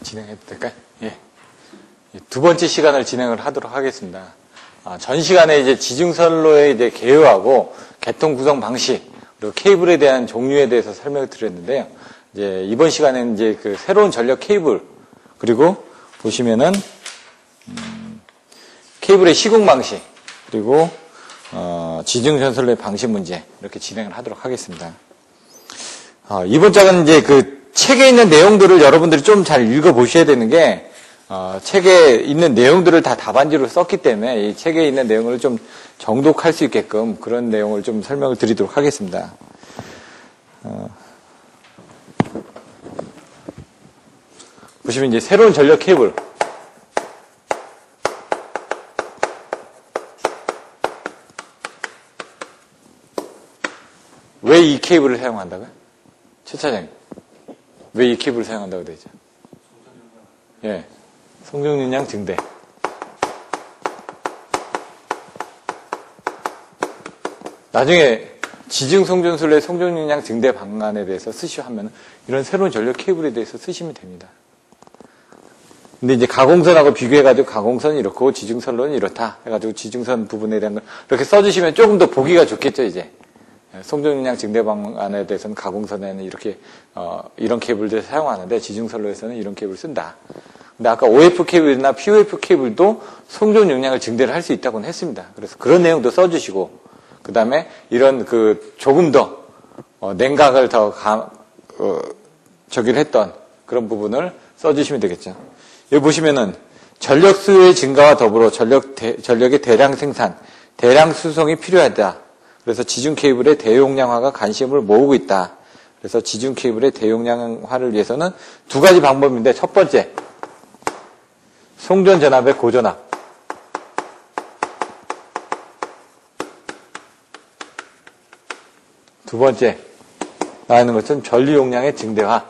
진행해도 될까요? 예. 두 번째 시간을 진행을 하도록 하겠습니다. 전 시간에 이제 지중선로의 이제 개요하고 개통 구성 방식, 그리고 케이블에 대한 종류에 대해서 설명을 드렸는데요. 이제 이번 시간에는 이제 그 새로운 전력 케이블, 그리고 보시면은, 케이블의 시공 방식, 그리고, 지중선로의 방식 문제, 이렇게 진행을 하도록 하겠습니다. 이번 장은 이제 그 책에 있는 내용들을 여러분들이 좀 잘 읽어보셔야 되는 게, 책에 있는 내용들을 다 답안지로 썼기 때문에 이 책에 있는 내용을 좀 정독할 수 있게끔 그런 내용을 좀 설명을 드리도록 하겠습니다. 보시면 이제 새로운 전력 케이블. 왜 이 케이블을 사용한다고요? 최 차장님. 왜 이 케이블을 사용한다고 되죠? 예. 송정윤량 증대. 나중에 지중송전술의 송정윤량 증대 방안에 대해서 쓰시면 이런 새로운 전력 케이블에 대해서 쓰시면 됩니다. 근데 이제 가공선하고 비교해가지고 가공선이 이렇고 지중선로는 이렇다 해가지고 지중선 부분에 대한 걸 이렇게 써주시면 조금 더 보기가 좋겠죠, 이제. 송정윤량 증대 방안에 대해서는 가공선에는 이렇게, 이런 케이블들을 사용하는데 지중선로에서는 이런 케이블을 쓴다. 근데 아까 OF 케이블이나 POF 케이블도 송전 용량을 증대를 할 수 있다고는 했습니다. 그래서 그런 내용도 써주시고, 그 다음에 이런 조금 더, 냉각을 더 저기를 했던 그런 부분을 써주시면 되겠죠. 여기 보시면은 전력 수요의 증가와 더불어 전력의 대량 생산, 대량 수송이 필요하다. 그래서 지중 케이블의 대용량화가 관심을 모으고 있다. 그래서 지중 케이블의 대용량화를 위해서는 두 가지 방법인데, 첫 번째, 송전 전압의 고전압. 두 번째, 나와 있는 것처럼 전류 용량의 증대화.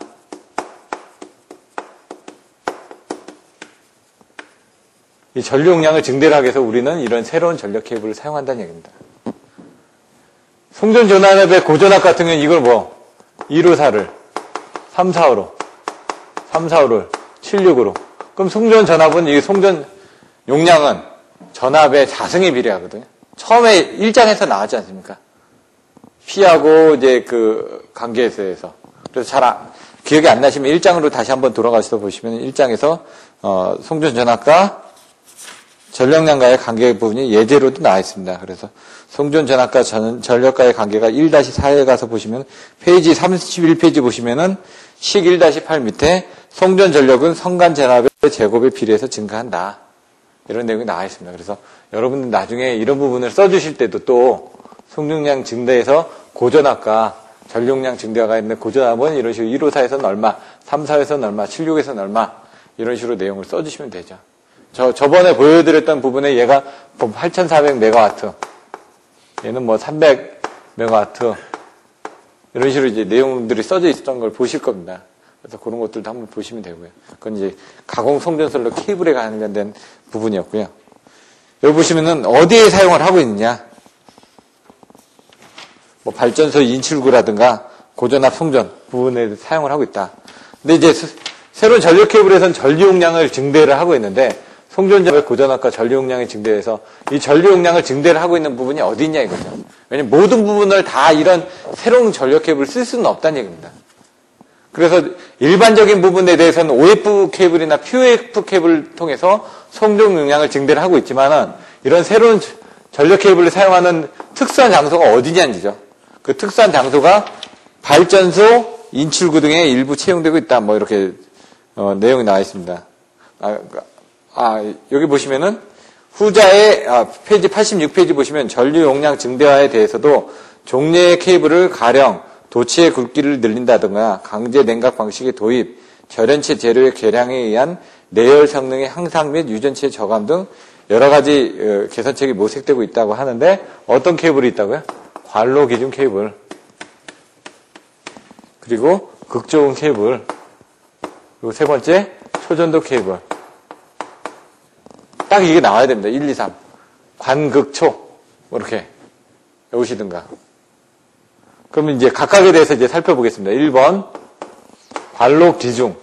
이 전류 용량을 증대를 하기 위해서 우리는 이런 새로운 전력 케이블을 사용한다는 얘기입니다. 송전 전압의 고전압 같은 경우는 이걸 154를 345로, 345를 76으로. 그럼 송전 전압은 이 송전 용량은 전압의 자승에 비례하거든요. 처음에 1장에서 나왔지 않습니까? P하고 이제 그 관계에서. 그래서 기억이 안 나시면 1장으로 다시 한번 돌아가셔서 보시면 1장에서 송전 전압과 전력량과의 관계 부분이 예제로도 나와 있습니다. 그래서 송전 전압과 전력과의 관계가 1-4에 가서 보시면 페이지 31페이지 보시면은 식 1-8 밑에 송전 전력은 성간 전압의 제곱에 비례해서 증가한다. 이런 내용이 나와 있습니다. 그래서 여러분들 나중에 이런 부분을 써주실 때도 또 송전량 증대에서 고전압과 전력량 증대가 있는 고전압은 이런 식으로 154에서는 얼마, 34에서는 얼마, 76에서는 얼마 이런 식으로 내용을 써주시면 되죠. 저번에 보여드렸던 부분에 얘가 8,400메가와트, 얘는 300메가와트 이런 식으로 이제 내용들이 써져 있었던 걸 보실 겁니다. 그래서 그런 것들도 한번 보시면 되고요. 그건 이제 가공 송전선로 케이블에 관련된 부분이었고요. 여기 보시면은 어디에 사용을 하고 있느냐? 발전소 인출구라든가 고전압 송전 부분에 사용을 하고 있다. 근데 이제 새로운 전력 케이블에서는 전류 용량을 증대를 하고 있는데 송전압의 고전압과 전류 용량의 증대에서 이 전류 용량을 증대를 하고 있는 부분이 어디 있냐 이거죠. 왜냐면 모든 부분을 다 이런 새로운 전력 케이블을 쓸 수는 없다는 얘기입니다. 그래서 일반적인 부분에 대해서는 OF 케이블이나 POF 케이블을 통해서 송전 용량을 증대를 하고 있지만은 이런 새로운 전력 케이블을 사용하는 특수한 장소가 어디냐는 거죠. 그 특수한 장소가 발전소, 인출구 등에 일부 채용되고 있다. 이렇게 내용이 나와 있습니다. 여기 보시면은 후자의 페이지 86페이지 보시면 전류 용량 증대화에 대해서도 종류의 케이블을 가령 도치의 굵기를 늘린다든가 강제 냉각 방식의 도입, 절연체 재료의 개량에 의한 내열 성능의 향상 및 유전체 저감 등 여러 가지 개선책이 모색되고 있다고 하는데 어떤 케이블이 있다고요? 관로 기준 케이블, 그리고 극저온 케이블, 그리고 세 번째 초전도 케이블. 딱 이게 나와야 됩니다. 1, 2, 3. 관극초. 이렇게 외우시든가. 그러면 이제 각각에 대해서 이제 살펴보겠습니다. 1번, 관로 기중.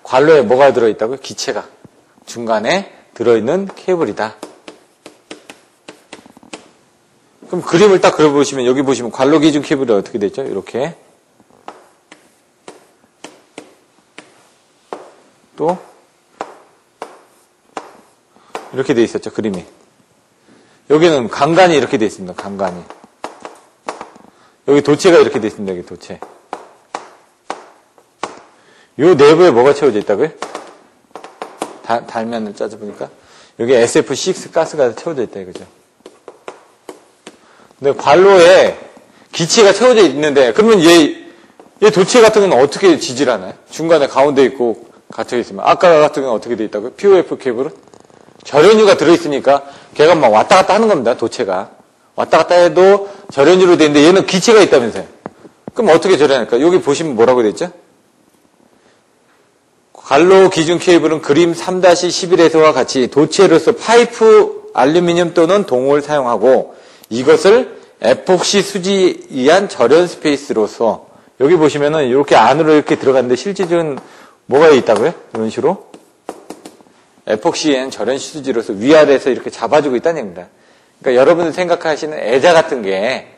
관로에 뭐가 들어있다고요? 기체가 중간에 들어있는 케이블이다. 그럼 그림을 딱 그려보시면 여기 보시면 관로 기준 케이블이 어떻게 되죠? 이렇게 또 이렇게 돼 있었죠, 그림이. 여기는 강간이 이렇게 돼 있습니다. 강간이. 여기 도체가 이렇게 돼 있습니다. 여기 도체. 요 내부에 뭐가 채워져 있다고요? 달면을 짜져보니까 여기 SF6 가스가 채워져 있다 이거죠. 근데 관로에 기체가 채워져 있는데 그러면 얘 도체 같은 건 어떻게 지질하나요? 중간에 가운데 있고 갇혀 있으면 아까 같은 건 어떻게 돼 있다고요? POF 케이블은 절연유가 들어있으니까 걔가 막 왔다 갔다 하는 겁니다. 도체가 왔다 갔다 해도 절연유로 돼 있는데 얘는 기체가 있다면서요. 그럼 어떻게 절연할까? 여기 보시면 뭐라고 돼 있죠? 관로 기준 케이블은 그림 3-11에서와 같이 도체로서 파이프 알루미늄 또는 동을 사용하고 이것을 에폭시 수지에 의한 절연 스페이스로서 여기 보시면은 이렇게 안으로 이렇게 들어갔는데 실질적인 뭐가 있다고요? 이런 식으로 에폭시엔 절연 수지로서 위아래에서 이렇게 잡아주고 있다는 얘기입니다. 그러니까 여러분들 생각하시는 애자 같은 게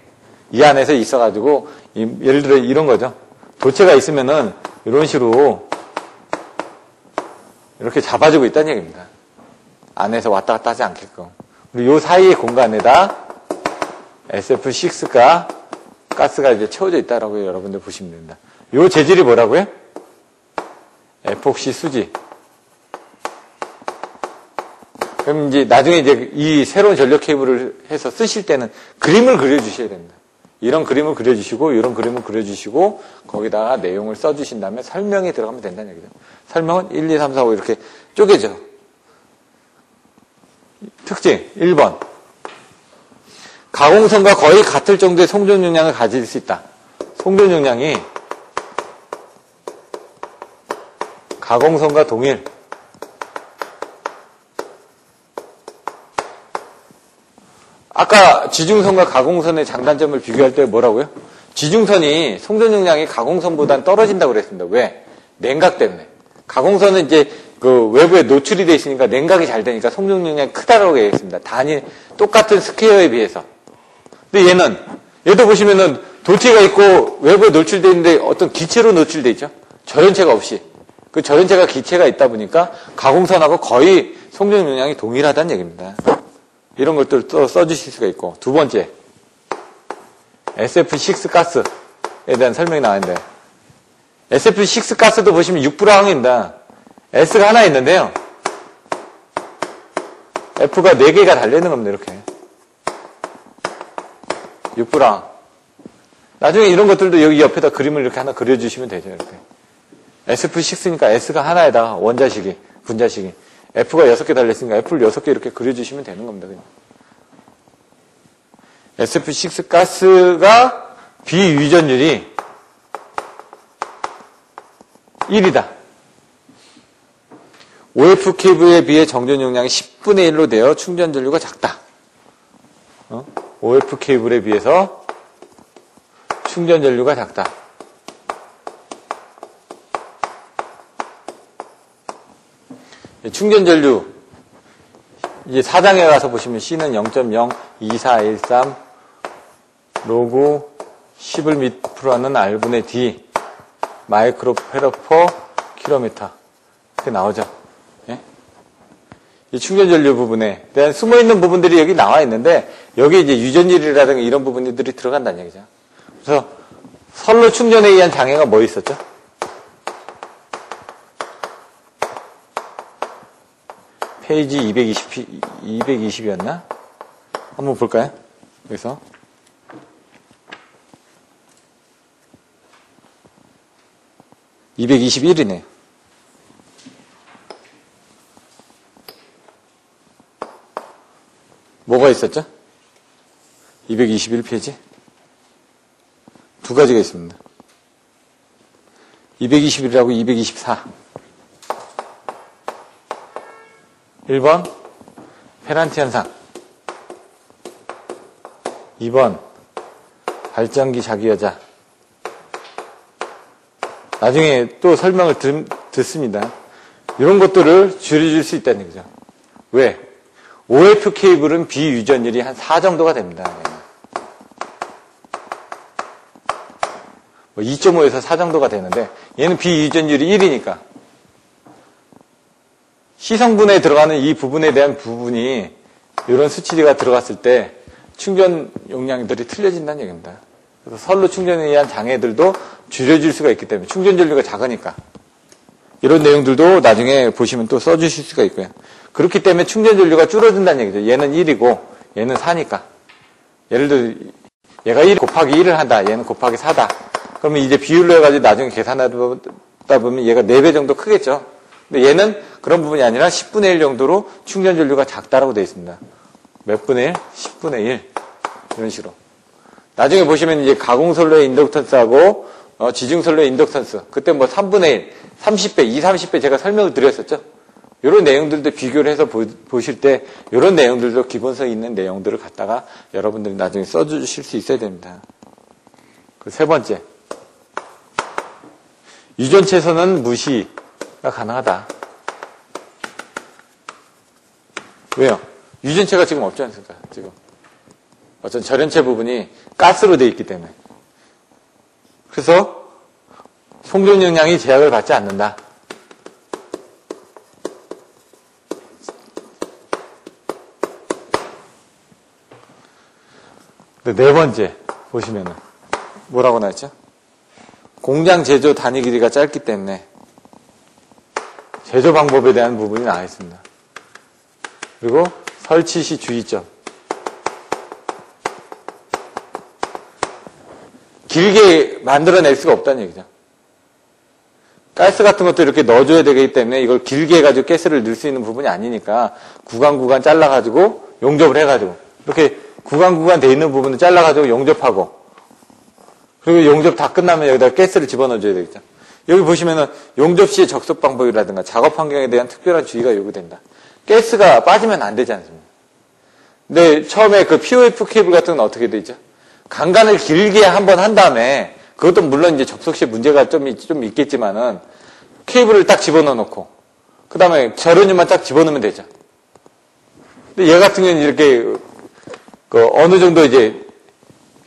이 안에서 있어가지고 예를 들어 이런 거죠. 도체가 있으면은 이런 식으로 이렇게 잡아주고 있다는 얘기입니다. 안에서 왔다 갔다 하지 않게끔. 그리고 요 사이의 공간에다 SF6가 가스가 이제 채워져 있다라고 여러분들 보시면 됩니다. 요 재질이 뭐라고요? 에폭시 수지. 그럼 이제 나중에 이제 이 새로운 전력 케이블을 해서 쓰실 때는 그림을 그려주셔야 됩니다. 이런 그림을 그려주시고, 이런 그림을 그려주시고, 거기다가 내용을 써주신 다음에 설명이 들어가면 된다는 얘기죠. 설명은 1, 2, 3, 4, 5 이렇게 쪼개져. 특징 1번. 가공선과 거의 같을 정도의 송전 용량을 가질 수 있다. 송전 용량이 가공선과 동일. 아까 지중선과 가공선의 장단점을 비교할 때 뭐라고요? 지중선이 송전 용량이 가공선보다는 떨어진다고 그랬습니다. 왜? 냉각 때문에. 가공선은 이제 그 외부에 노출이 돼 있으니까 냉각이 잘 되니까 송전 용량이 크다라고 얘기했습니다. 단위 똑같은 스퀘어에 비해서. 근데 얘도 보시면은 도체가 있고 외부에 노출되어 있는데 어떤 기체로 노출되어 있죠. 절연체가 없이. 그 절연체가 기체가 있다 보니까 가공선하고 거의 송전 용량이 동일하다는 얘기입니다. 이런 것들 또 써주실 수가 있고. 두 번째, SF6 가스에 대한 설명이 나왔는데 SF6 가스도 보시면 6불항입니다. S가 하나 있는데요. F가 4개가 달려있는 겁니다. 이렇게. 6불항. 나중에 이런 것들도 여기 옆에다 그림을 이렇게 하나 그려주시면 되죠. 이렇게. SF6니까 S가 하나에다가 원자식이, 분자식이. F가 6개 달려있으니까 F를 6개 이렇게 그려주시면 되는 겁니다. 그냥. SF6 가스가 비유전율이 1이다. OF 케이블에 비해 정전 용량이 10분의 1로 되어 충전 전류가 작다. OF 케이블에 비해서 충전 전류가 작다. 충전 전류 이제 4장에 가서 보시면 C는 0.02413 로그 10을 미프로하는 R분의 D 마이크로 페러 퍼 킬로미터 이렇게 나오죠. 예? 이 충전 전류 부분에 대한 숨어 있는 부분들이 여기 나와 있는데 여기 이제 유전율이라든가 이런 부분들이 들어간다는 얘기죠. 그래서 선로 충전에 의한 장애가 뭐 있었죠? 페이지 220이었나? 한번 볼까요? 여기서. (221이네) 뭐가 있었죠? 221페이지? 두 가지가 있습니다. 221이라고 224. 1번 페란티 현상, 2번 발전기 자기 여자. 나중에 또 설명을 듣습니다. 이런 것들을 줄여줄 수 있다는 얘기죠. 왜? OF 케이블은 비유전율이 한 4 정도가 됩니다. 2.5에서 4 정도가 되는데 얘는 비유전율이 1이니까 시성분에 들어가는 이 부분에 대한 부분이 이런 수치가 들어갔을 때 충전 용량들이 틀려진다는 얘기입니다. 그래서 선로 충전에 의한 장애들도 줄여줄 수가 있기 때문에 충전 전류가 작으니까 이런 내용들도 나중에 보시면 또 써주실 수가 있고요. 그렇기 때문에 충전 전류가 줄어든다는 얘기죠. 얘는 1이고 얘는 4니까 예를 들어 얘가 1 곱하기 1을 한다. 얘는 곱하기 4다. 그러면 이제 비율로 해가지고 나중에 계산하다 보면 얘가 4배 정도 크겠죠. 근데 얘는 그런 부분이 아니라 10분의 1 정도로 충전 전류가 작다라고 되어 있습니다. 몇 분의 1? 10분의 1. 이런 식으로. 나중에 보시면 이제 가공선로의 인덕턴스하고 지중선로의 인덕턴스. 그때 뭐 3분의 1, 30배, 20, 30배 제가 설명을 드렸었죠. 이런 내용들도 비교를 해서 보실 때 이런 내용들도 기본성 있는 내용들을 갖다가 여러분들이 나중에 써주실 수 있어야 됩니다. 그 세 번째. 유전체에서는 무시가 가능하다. 왜요? 유전체가 지금 없지 않습니까? 지금. 어떤 절연체 부분이 가스로 되어 있기 때문에. 그래서 송전 용량이 제약을 받지 않는다. 네 번째 보시면은 뭐라고 나왔죠? 공장 제조 단위 길이가 짧기 때문에 제조 방법에 대한 부분이 나와 있습니다. 그리고 설치 시 주의점. 길게 만들어낼 수가 없다는 얘기죠. 가스 같은 것도 이렇게 넣어줘야 되기 때문에 이걸 길게 해가지고 가스를 넣을 수 있는 부분이 아니니까 구간 잘라가지고 용접을 해가지고 이렇게 구간 돼 있는 부분을 잘라가지고 용접하고 그리고 용접 다 끝나면 여기다 가스를 집어넣어줘야 되겠죠. 여기 보시면은 용접 시의 적속 방법이라든가 작업 환경에 대한 특별한 주의가 요구된다. 가스가 빠지면 안 되지 않습니까? 근데 처음에 그 POF 케이블 같은 건 어떻게 되죠? 강간을 길게 한번 한 다음에 그것도 물론 이제 접속 시에 문제가 좀 있겠지만은 케이블을 딱 집어넣어 놓고 그 다음에 절연유만 딱 집어넣으면 되죠. 근데 얘 같은 경우는 이렇게 어느 정도 이제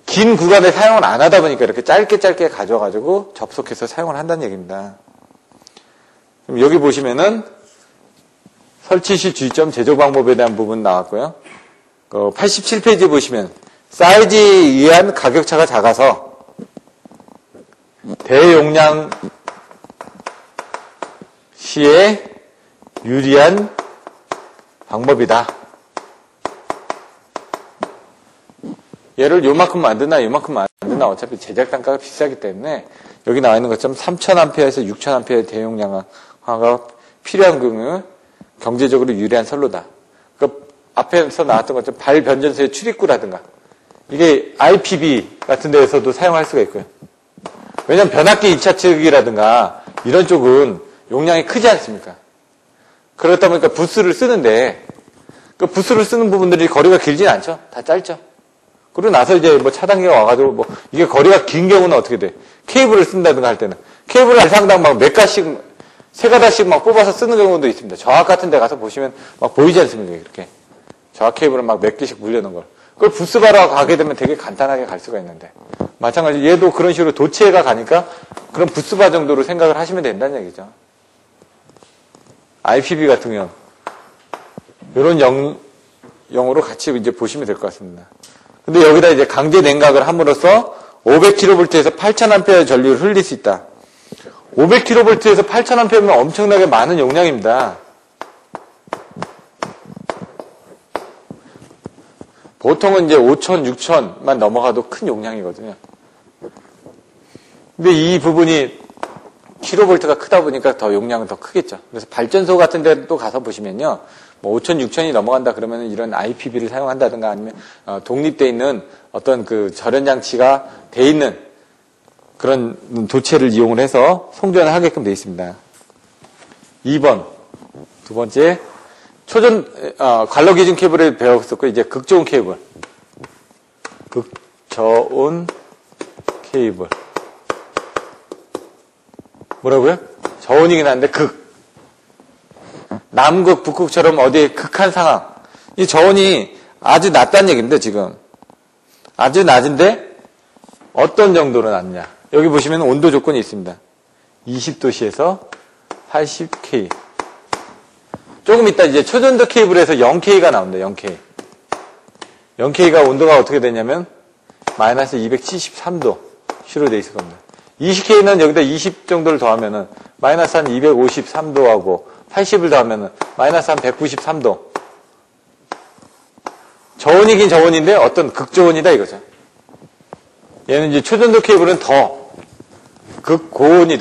긴 구간에 사용을 안 하다 보니까 이렇게 짧게 가져가지고 접속해서 사용을 한다는 얘기입니다. 그럼 여기 보시면은 설치 시 주의점 제조 방법에 대한 부분 나왔고요. 87페이지 보시면 사이즈에 의한 가격차가 작아서 대용량 시에 유리한 방법이다. 얘를 요만큼 만드나 요만큼 만드나 어차피 제작 단가가 비싸기 때문에 여기 나와 있는 것처럼 3000A에서 6000A 대용량화가 필요한 경우에 경제적으로 유리한 선로다. 그 앞에서 나왔던 것처럼 발 변전소의 출입구라든가 이게 IPB 같은 데에서도 사용할 수가 있고요. 왜냐하면 변압기 2차 측이라든가 이런 쪽은 용량이 크지 않습니까? 그렇다 보니까 부스를 쓰는데 그 부스를 쓰는 부분들이 거리가 길진 않죠. 다 짧죠. 그러고 나서 이제 뭐 차단기가 와가지고 뭐 이게 거리가 긴 경우는 어떻게 돼? 케이블을 쓴다든가 할 때는 케이블을 상당 막 몇 가씩 세 가닥씩 막 뽑아서 쓰는 경우도 있습니다. 저압 같은 데 가서 보시면 막 보이지 않습니까? 이렇게 저압 케이블을 막 몇 개씩 물려놓은 걸. 그걸 부스 바로 가게 되면 되게 간단하게 갈 수가 있는데 마찬가지로 얘도 그런 식으로 도체가 가니까 그런 부스바 정도로 생각을 하시면 된다는 얘기죠. IPB 같은 경우 이런 영어로 같이 이제 보시면 될 것 같습니다. 근데 여기다 이제 강제 냉각을 함으로써 500kV에서 8000A 전류를 흘릴 수 있다. 500kV에서 8000A면 엄청나게 많은 용량입니다. 보통은 이제 5000, 6000만 넘어가도 큰 용량이거든요. 근데 이 부분이 킬로볼트가 크다 보니까 더 용량은 더 크겠죠. 그래서 발전소 같은 데 또 가서 보시면요. 뭐 5000, 6000이 넘어간다 그러면 이런 IPB를 사용한다든가 아니면 독립되어 있는 어떤 그 절연 장치가 돼 있는 그런 도체를 이용을 해서 송전을 하게끔 되어 있습니다. 2번. 두 번째. 관로 기준 케이블을 배웠었고 이제 극저온 케이블. 극저온 케이블. 뭐라고요? 저온이긴 한데 극. 남극, 북극처럼 어디에 극한 상황. 이 저온이 아주 낮다는 얘기입니다, 지금. 아주 낮은데 어떤 정도로 낮냐. 여기 보시면 온도 조건이 있습니다. 20도씨에서 80K. 조금 이따 이제 초전도 케이블에서 0K가 나옵니다, 0K. 0K가 온도가 어떻게 되냐면 마이너스 273도씨로 돼 있을 겁니다. 20K는 여기다 20 정도를 더하면은 마이너스 한 253도하고 80을 더하면은 마이너스 한 193도. 저온이긴 저온인데 어떤 극저온이다 이거죠. 얘는 이제 초전도 케이블은 더 극고온이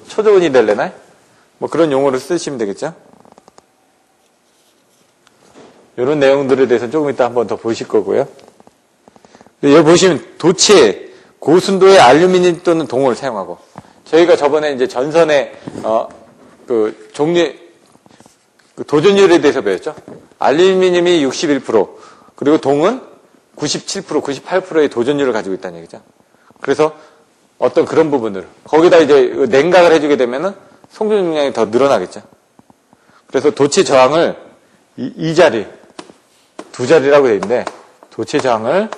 초저온이 될래나? 뭐 그런 용어를 쓰시면 되겠죠. 이런 내용들에 대해서 조금 이따 한번 더 보실 거고요. 여기 보시면 도체, 고순도의 알루미늄 또는 동을 사용하고, 저희가 저번에 이제 전선의 도전율에 대해서 배웠죠. 알루미늄이 61%, 그리고 동은 97%, 98%의 도전율을 가지고 있다는 얘기죠. 그래서 어떤 그런 부분들, 거기다 이제 냉각을 해주게 되면은 송전 용량이 더 늘어나겠죠. 그래서 도체 저항을 이 자리, 두 자리라고 되어 있는데, 도체 저항을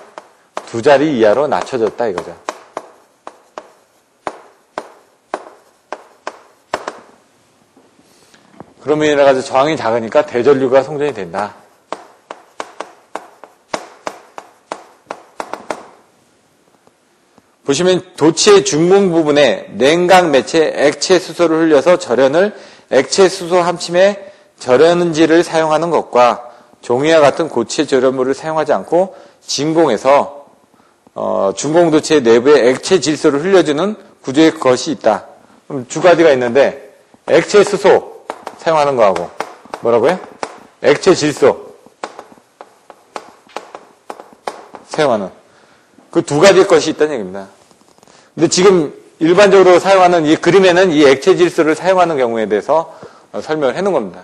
두 자리 이하로 낮춰줬다 이거죠. 그러면 인해 가지고 저항이 작으니까 대전류가 송전이 된다. 보시면 도체 중공 부분에 냉각 매체 액체 수소를 흘려서 절연을 액체 수소 함침에 절연지를 사용하는 것과 종이와 같은 고체 절연물을 사용하지 않고 진공에서 중공 도체 내부에 액체 질소를 흘려주는 구조의 것이 있다. 그럼 두 가지가 있는데 액체 수소 사용하는 거하고 뭐라고요? 액체 질소 사용하는 그 두 가지의 것이 있다는 얘기입니다. 근데 지금 일반적으로 사용하는 이 그림에는 이 액체 질소를 사용하는 경우에 대해서 설명을 해놓은 겁니다.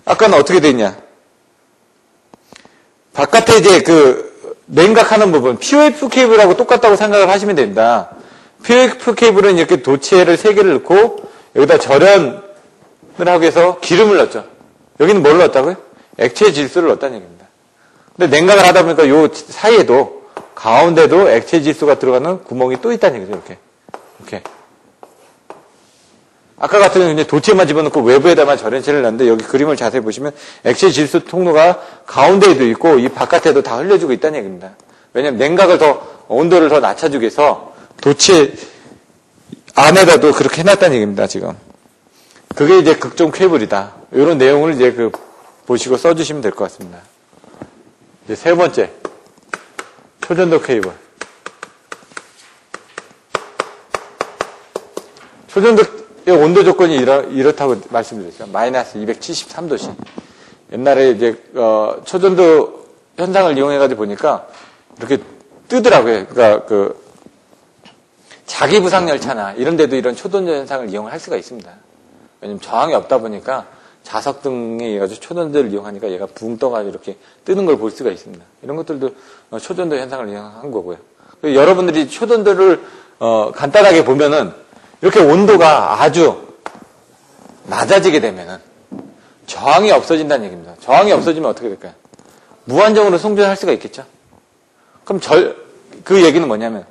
아까는 어떻게 돼 있냐? 바깥에 이제 냉각하는 부분, POF 케이블하고 똑같다고 생각을 하시면 됩니다. POF 케이블은 이렇게 도체를 3개를 넣고 여기다 절연을 하기 위해서 기름을 넣었죠. 여기는 뭘 넣었다고요? 액체 질소를 넣었다는 얘기입니다. 근데 냉각을 하다 보니까 요 사이에도 가운데도 액체 질소가 들어가는 구멍이 또 있다는 얘기죠. 이렇게. 아까 같은 경우는 이제 도체만 집어넣고 외부에다만 절연체를 넣는데 여기 그림을 자세히 보시면 액체 질소 통로가 가운데에도 있고 이 바깥에도 다 흘려주고 있다는 얘기입니다. 왜냐하면 냉각을 온도를 더 낮춰주기 위해서 도체 안에다도 그렇게 해놨다는 얘기입니다. 지금. 그게 이제 극종 케이블이다. 이런 내용을 이제 보시고 써주시면 될 것 같습니다. 이제 세 번째. 초전도 케이블. 초전도 온도 조건이 이렇다고 말씀드렸죠. 마이너스 273도씨. 옛날에 이제 초전도 현상을 이용해가지고 보니까 이렇게 뜨더라고요. 그러니까 자기 부상 열차나 이런 데도 이런 초전도 현상을 이용할 수가 있습니다. 왜냐면 저항이 없다 보니까 자석 등에 의해서 초전도를 이용하니까 얘가 붕 떠가지고 이렇게 뜨는 걸 볼 수가 있습니다. 이런 것들도 초전도 현상을 이용한 거고요. 여러분들이 초전도를 간단하게 보면은 이렇게 온도가 아주 낮아지게 되면은 저항이 없어진다는 얘기입니다. 저항이 없어지면 어떻게 될까요? 무한정으로 송전할 수가 있겠죠. 그럼 그 얘기는 뭐냐면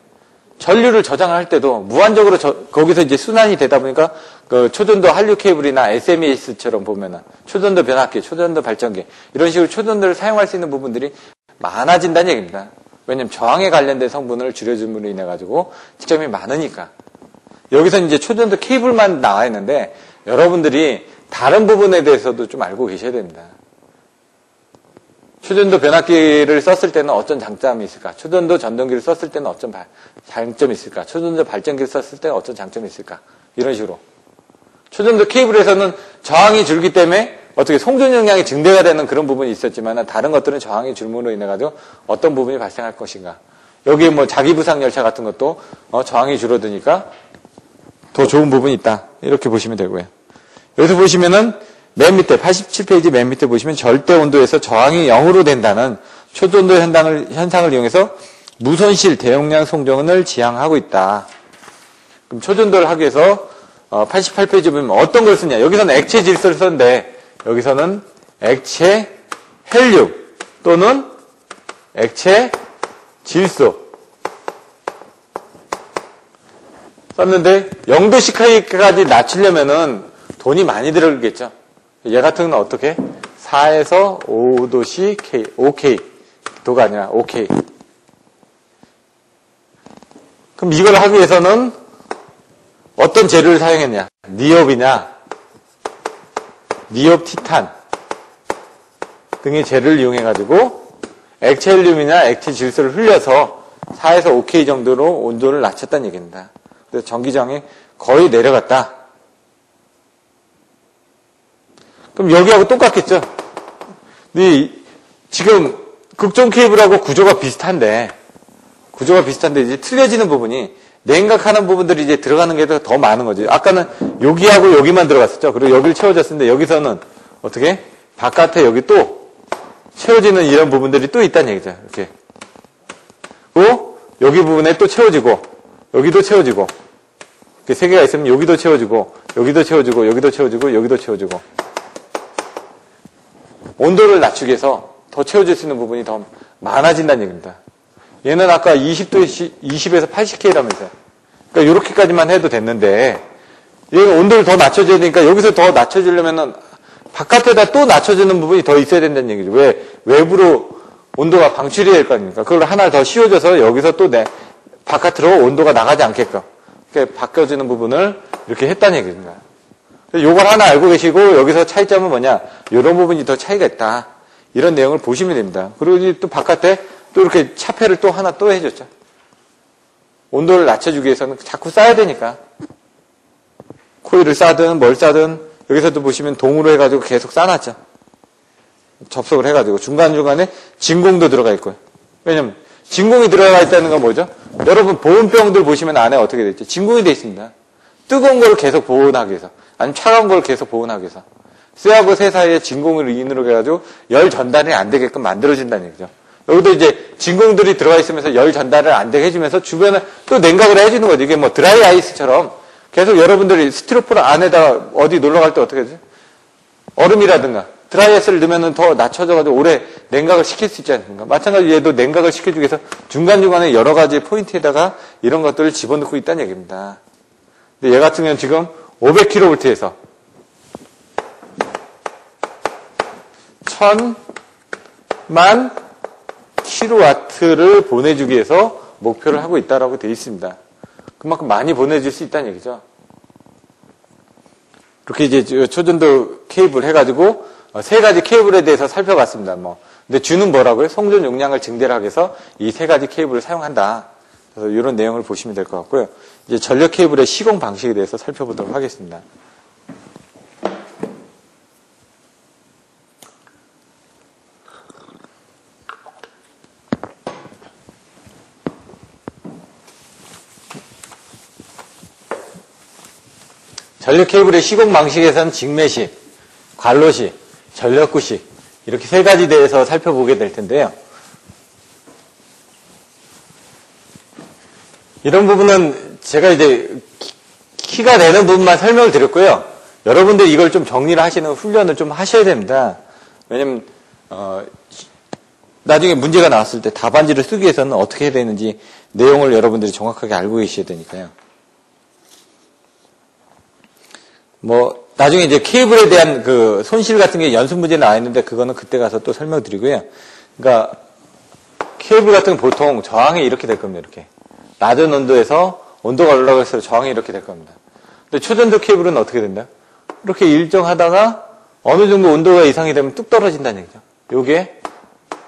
전류를 저장을 할 때도 무한적으로 거기서 이제 순환이 되다 보니까 초전도 한류 케이블이나 SMAS처럼 보면은 초전도 변압기, 초전도 발전기 이런 식으로 초전도를 사용할 수 있는 부분들이 많아진다는 얘기입니다. 왜냐면 저항에 관련된 성분을 줄여줌으로 인해 가지고 직점이 많으니까. 여기서 이제 초전도 케이블만 나와 있는데 여러분들이 다른 부분에 대해서도 좀 알고 계셔야 됩니다. 초전도 변압기를 썼을 때는 어떤 장점이 있을까? 초전도 전동기를 썼을 때는 어떤 장점이 있을까? 초전도 발전기를 썼을 때는 어떤 장점이 있을까? 이런 식으로. 초전도 케이블에서는 저항이 줄기 때문에 어떻게 송전 용량이 증대가 되는 그런 부분이 있었지만 다른 것들은 저항이 줄므로 인해 가지고 어떤 부분이 발생할 것인가? 여기에 뭐 자기 부상 열차 같은 것도 저항이 줄어드니까 더 좋은 부분이 있다. 이렇게 보시면 되고요. 여기서 보시면은 맨 밑에 87페이지 맨 밑에 보시면 절대 온도에서 저항이 0으로 된다는 초전도 현상을 이용해서 무손실 대용량 송전을 지향하고 있다. 그럼 초전도를 하기 위해서 88페이지 보면 어떤 걸 쓰냐. 여기서는 액체 질소를 썼는데 여기서는 액체 헬륨 또는 액체 질소 썼는데 0도씨까지 낮추려면은 돈이 많이 들어가겠죠. 얘 같은 경우는 어떻게? 4에서 5도씨 K, OK. 도가 아니라 OK. 그럼 이걸 하기 위해서는 어떤 재료를 사용했냐? 니옵이냐? 니옵 티탄 등의 재료를 이용해가지고 액체 헬륨이나 액체 질소를 흘려서 4에서 5K 정도로 온도를 낮췄다는 얘기입니다. 그래서 전기저항이 거의 내려갔다. 그럼 여기하고 똑같겠죠? 근데 지금 극존 케이블하고 구조가 비슷한데 이제 틀려지는 부분이 냉각하는 부분들이 이제 들어가는 게 더 많은 거지. 아까는 여기하고 여기만 들어갔었죠. 그리고 여기를 채워졌는데 여기서는 어떻게? 바깥에 여기 또 채워지는 이런 부분들이 또 있다는 얘기죠. 이렇게. 또 여기 부분에 또 채워지고 여기도 채워지고 이렇게 세 개가 있으면 여기도 채워지고 여기도 채워지고 여기도 채워지고 여기도 채워지고 온도를 낮추기 위해서 더 채워질 수 있는 부분이 더 많아진다는 얘기입니다. 얘는 아까 20에서 80K라면서요. 그러니까 이렇게까지만 해도 됐는데 얘는 온도를 더 낮춰줘야 되니까 여기서 더 낮춰주려면은 바깥에다 또 낮춰주는 부분이 더 있어야 된다는 얘기죠. 왜 외부로 온도가 방출이 될 거 아닙니까? 그걸 하나 더 씌워줘서 여기서 또 바깥으로 온도가 나가지 않게끔 이렇게 바뀌어지는 부분을 이렇게 했다는 얘기입니다. 요걸 하나 알고 계시고 여기서 차이점은 뭐냐? 이런 부분이 더 차이가 있다. 이런 내용을 보시면 됩니다. 그리고 또 바깥에 또 이렇게 차폐를 또 하나 또 해줬죠. 온도를 낮춰주기 위해서는 자꾸 쌓아야 되니까. 코일을 싸든 뭘 싸든 여기서도 보시면 동으로 해가지고 계속 쌓아놨죠. 접속을 해가지고 중간중간에 진공도 들어가 있고요. 왜냐면 진공이 들어가 있다는 건 뭐죠? 여러분 보온병들 보시면 안에 어떻게 돼 있죠? 진공이 돼 있습니다. 뜨거운 걸 계속 보온하기 위해서 아니면 차가운 걸 계속 보온하기 위해서 쇠하고 쇠 사이에 진공을 인으로 해가지고 열 전달이 안 되게끔 만들어진다는 얘기죠. 여기도 이제 진공들이 들어가 있으면서 열 전달을 안 되게 해주면서 주변에 또 냉각을 해주는 거죠. 이게 뭐 드라이 아이스처럼 계속 여러분들이 스티로폼 안에다가 어디 놀러 갈 때 어떻게 하지? 얼음이라든가 드라이 아이스를 넣으면 더 낮춰져가지고 오래 냉각을 시킬 수 있지 않습니까? 마찬가지로 얘도 냉각을 시켜주기 위해서 중간중간에 여러 가지 포인트에다가 이런 것들을 집어넣고 있다는 얘기입니다. 근데 얘 같은 경우는 지금 500kV에서 1000만 킬로와트를 보내주기 위해서 목표를 하고 있다라고 되어 있습니다. 그만큼 많이 보내줄 수 있다는 얘기죠. 그렇게 이제 초전도 케이블 해가지고 세 가지 케이블에 대해서 살펴봤습니다. 근데 주는 뭐라고요? 송전 용량을 증대를 하기 위해서 이 세 가지 케이블을 사용한다. 그래서 이런 내용을 보시면 될 것 같고요. 이제 전력 케이블의 시공 방식에 대해서 살펴보도록 하겠습니다. 전력 케이블의 시공 방식에서는 직매식, 관로식, 전력구식 이렇게 세 가지 대해서 살펴보게 될 텐데요. 이런 부분은 제가 이제 키가 되는 부분만 설명을 드렸고요. 여러분들 이걸 좀 정리를 하시는 훈련을 좀 하셔야 됩니다. 왜냐면 나중에 문제가 나왔을 때 답안지를 쓰기 위해서는 어떻게 해야 되는지 내용을 여러분들이 정확하게 알고 계셔야 되니까요. 나중에 이제 케이블에 대한 그 손실 같은 게 연습 문제 나와 있는데 그거는 그때 가서 또 설명드리고요. 그러니까 케이블 같은 건 보통 저항이 이렇게 될 겁니다. 이렇게 낮은 온도에서 온도가 올라가서 저항이 이렇게 될 겁니다. 근데 초전도 케이블은 어떻게 된다? 이렇게 일정하다가 어느 정도 온도가 이상이 되면 뚝 떨어진다는 얘기죠. 요게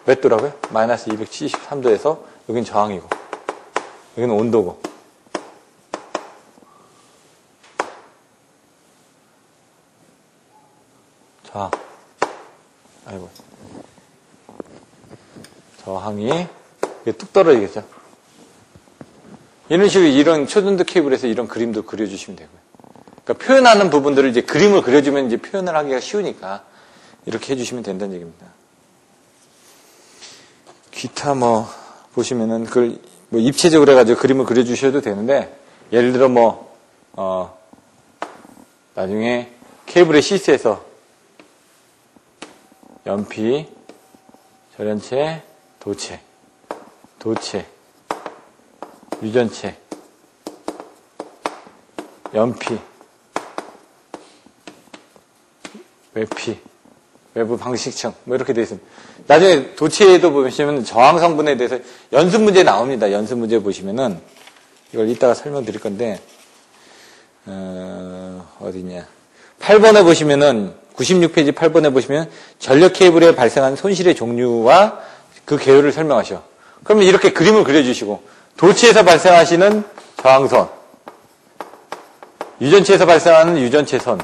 몇 도라고요? 마이너스 273도에서 여긴 저항이고 여기는 온도고 저항. 아이고. 저항이 뚝 떨어지겠죠. 이런 식으로 이런 초전도 케이블에서 이런 그림도 그려주시면 되고요. 그러니까 표현하는 부분들을 이제 그림을 그려주면 이제 표현을 하기가 쉬우니까 이렇게 해주시면 된다는 얘기입니다. 기타 보시면은 그걸 입체적으로 해가지고 그림을 그려주셔도 되는데 예를 들어 나중에 케이블의 시스에서 연피, 절연체, 도체, 유전체, 연피, 외피, 외부 방식층, 뭐 이렇게 되어 있습니다. 나중에 도체에도 보시면 저항 성분에 대해서 연습 문제 나옵니다. 연습 문제 보시면은 이걸 이따가 설명드릴 건데, 어디냐. 8번에 보시면은, 96페이지 8번에 보시면 전력 케이블에 발생한 손실의 종류와 그 개요를 설명하셔. 그러면 이렇게 그림을 그려주시고, 도체에서 발생하시는 저항선, 유전체에서 발생하는 유전체선,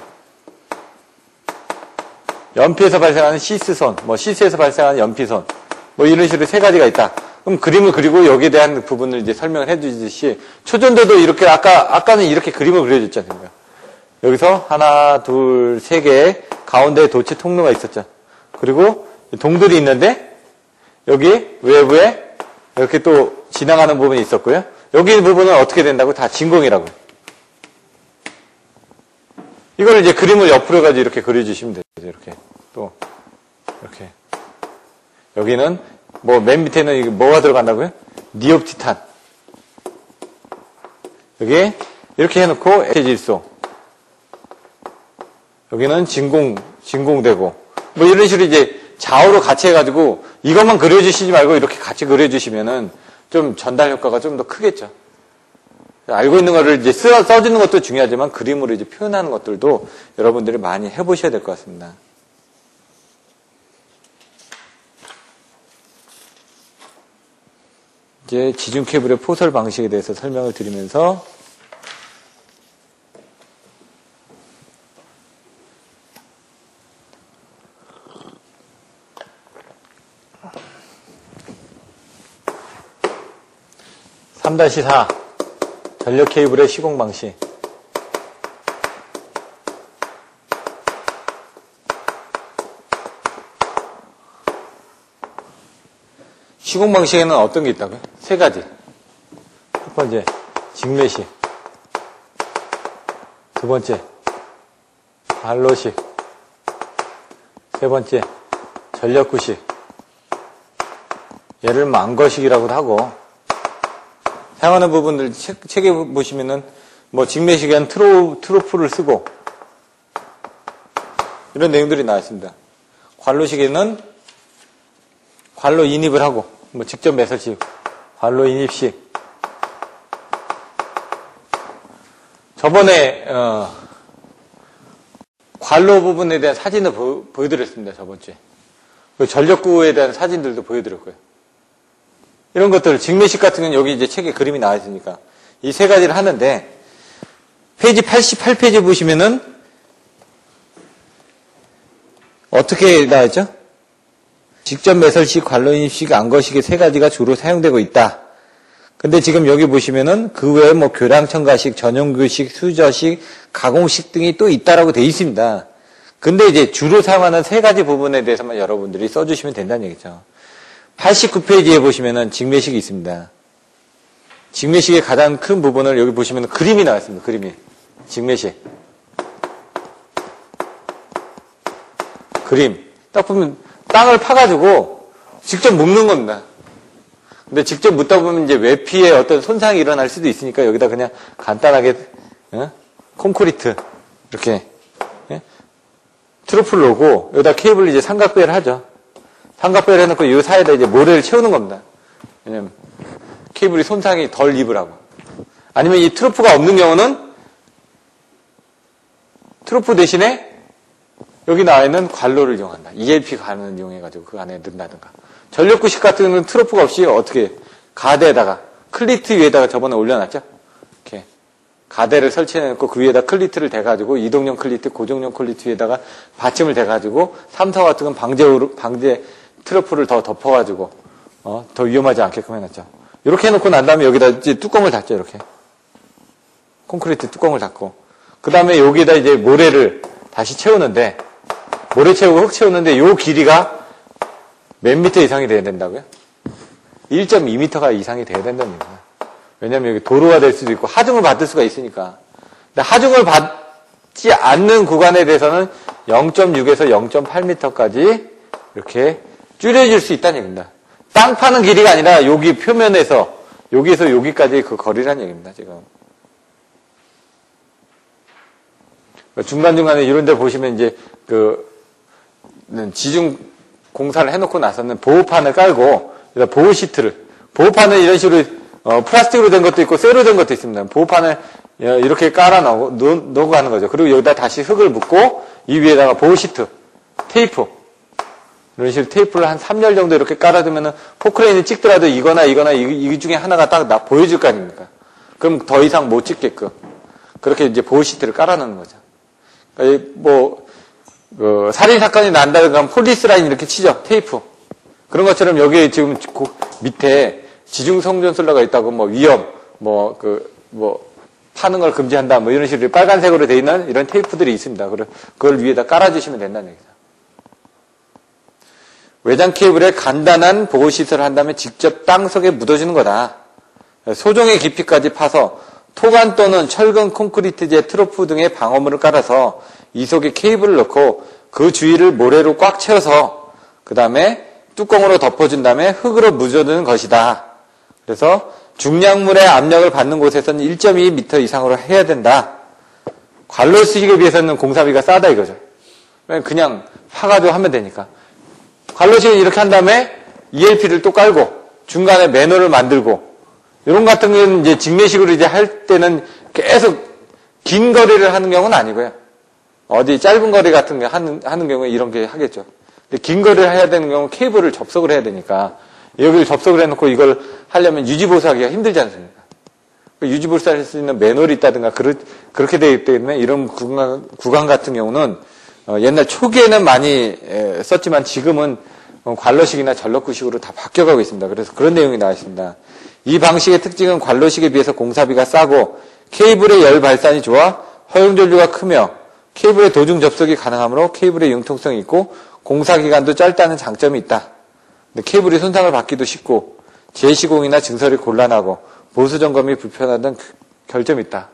연피에서 발생하는 시스선, 뭐 시스에서 발생하는 연피선, 뭐 이런 식으로 세 가지가 있다. 그럼 그림을 그리고 여기에 대한 부분을 이제 설명을 해주듯이 초전도도 이렇게 아까는 이렇게 그림을 그려줬잖아요. 여기서 하나, 둘, 세 개 가운데에 도체 통로가 있었죠. 그리고 동들이 있는데 여기 외부에 이렇게 또 지나가는 부분이 있었고요. 여기 부분은 어떻게 된다고? 다 진공이라고. 이걸 이제 그림을 옆으로 가지고 이렇게 그려주시면 되죠. 이렇게 또 이렇게 여기는 뭐 맨 밑에는 이게 뭐가 들어간다고요? 니옵티탄. 여기 이렇게 해놓고 액체질소. 여기는 진공되고 뭐 이런 식으로 이제 좌우로 같이 해가지고 이것만 그려주시지 말고 이렇게 같이 그려주시면은 좀 전달 효과가 좀 더 크겠죠. 알고 있는 거를 이제 써주는 것도 중요하지만 그림으로 이제 표현하는 것들도 여러분들이 많이 해보셔야 될 것 같습니다. 이제 지중 케이블의 포설 방식에 대해서 설명을 드리면서 (3-4) 전력 케이블의 시공 방식. 시공 방식에는 어떤 게 있다고요? 세 가지. 첫 번째, 직매식. 두 번째, 발로식. 세 번째, 전력구식. 얘를 망거식이라고도 하고, 사용하는 부분들 책에 보시면은 뭐 직매식에는 트로프를 쓰고 이런 내용들이 나와 있습니다. 관로식에는 관로 인입을 하고 뭐 직접 매설식, 관로 인입식. 저번에 관로 부분에 대한 사진을 보여드렸습니다. 저번 주에. 전력구에 대한 사진들도 보여드렸고요. 이런 것들, 직매식 같은 건 여기 이제 책에 그림이 나와 있으니까 이 세 가지를 하는데 페이지 88페이지 보시면은 어떻게 나와 있죠? 직접 매설식, 관로인식, 안거식의 세 가지가 주로 사용되고 있다. 근데 지금 여기 보시면은 그 외에 뭐 교량 첨가식, 전용교식, 수저식, 가공식 등이 또 있다라고 돼 있습니다. 근데 이제 주로 사용하는 세 가지 부분에 대해서만 여러분들이 써주시면 된다는 얘기죠. 89페이지에 보시면은 직매식이 있습니다. 직매식의 가장 큰 부분을 여기 보시면 그림이 나와 있습니다. 그림이. 직매식. 그림. 딱 보면 땅을 파가지고 직접 묻는 겁니다. 근데 직접 묻다 보면 이제 외피에 어떤 손상이 일어날 수도 있으니까 여기다 그냥 간단하게 콘크리트 이렇게 트로프를 놓고 여기다 케이블을 이제 삼각배를 하죠. 삼각배를 해놓고 이 사이에다 이제 모래를 채우는 겁니다. 왜냐면 케이블이 손상이 덜 입으라고. 아니면 이 트로프가 없는 경우는 트로프 대신에 여기 나와 있는 관로를 이용한다. ELP 관을 이용해가지고 그 안에 넣는다든가. 전력구식 같은 경우는 트로프가 없이 어떻게 가대에다가 클리트 위에다가 저번에 올려놨죠. 이렇게 가대를 설치해놓고 그 위에다 클리트를 대가지고 이동용 클리트, 고정용 클리트 위에다가 받침을 대가지고 삼사 같은 건 방제 트러플을 더 덮어가지고 더 위험하지 않게끔 해놨죠. 이렇게 해놓고 난 다음에 여기다 이제 뚜껑을 닫죠. 이렇게 콘크리트 뚜껑을 닫고 그 다음에 여기다 이제 모래를 다시 채우는데 모래 채우고 흙 채우는데 요 길이가 몇 미터 이상이 돼야 된다고요? 1.2m가 이상이 돼야 된다는 얘기예요. 왜냐하면 여기 도로가 될 수도 있고 하중을 받을 수가 있으니까. 근데 하중을 닿지 않는 구간에 대해서는 0.6에서 0.8m까지 이렇게 줄여줄 수 있다는 얘기입니다. 땅 파는 길이가 아니라 여기 표면에서 여기서 여기까지 그 거리라는 얘기입니다. 지금 중간중간에 이런 데 보시면 이제 지중 공사를 해놓고 나서는 보호판을 깔고 보호 시트를 보호판은 이런 식으로 플라스틱으로 된 것도 있고 쇠로 된 것도 있습니다. 보호판을 이렇게 깔아 놓고 가는 거죠. 그리고 여기다 다시 흙을 붓고 이 위에다가 보호 시트, 테이프 이런 식으로 테이프를 한 3열 정도 이렇게 깔아두면은 포크레인을 찍더라도 이거나 이 중에 하나가 딱 보여줄 거 아닙니까? 그럼 더 이상 못 찍게끔 그렇게 이제 보호 시트를 깔아놓는 거죠. 그러니까 살인 사건이 난다든가 폴리스 라인 이렇게 치죠. 테이프. 그런 것처럼 여기에 지금 밑에 지중 성전설로가 있다고 위험, 파는 걸 금지한다 이런 식으로 빨간색으로 되어 있는 이런 테이프들이 있습니다. 그걸 위에다 깔아주시면 된다는 얘기죠. 외장 케이블에 간단한 보호 시설을 한다면 직접 땅속에 묻어주는 거다. 소정의 깊이까지 파서 토간 또는 철근 콘크리트재 트로프 등의 방어물을 깔아서 이 속에 케이블을 넣고 그 주위를 모래로 꽉 채워서 그 다음에 뚜껑으로 덮어준 다음에 흙으로 묻어두는 것이다. 그래서 중량물의 압력을 받는 곳에서는 1.2m 이상으로 해야 된다. 관로 수식에 비해서는 공사비가 싸다 이거죠. 그냥 파가지고 하면 되니까. 관로식은 이렇게 한 다음에 ELP를 또 깔고 중간에 매너를 만들고 이런 같은 경우는 이제 직매식으로 이제 할 때는 계속 긴 거리를 하는 경우는 아니고요. 어디 짧은 거리 같은 거 하는 경우에 이런 게 하겠죠. 근데 긴 거리를 해야 되는 경우는 케이블을 접속을 해야 되니까 여기를 접속을 해놓고 이걸 하려면 유지보수하기가 힘들지 않습니까? 유지보수할 수 있는 매너리 있다든가 그렇게 되기 때문에 이런 구간 같은 경우는 옛날 초기에는 많이 썼지만 지금은 관로식이나 전력구식으로 다 바뀌어가고 있습니다. 그래서 그런 내용이 나와 있습니다. 이 방식의 특징은 관로식에 비해서 공사비가 싸고 케이블의 열 발산이 좋아 허용전류가 크며 케이블의 도중 접속이 가능하므로 케이블의 융통성이 있고 공사기간도 짧다는 장점이 있다. 근데 케이블이 손상을 받기도 쉽고 재시공이나 증설이 곤란하고 보수점검이 불편하다는 결점이 있다.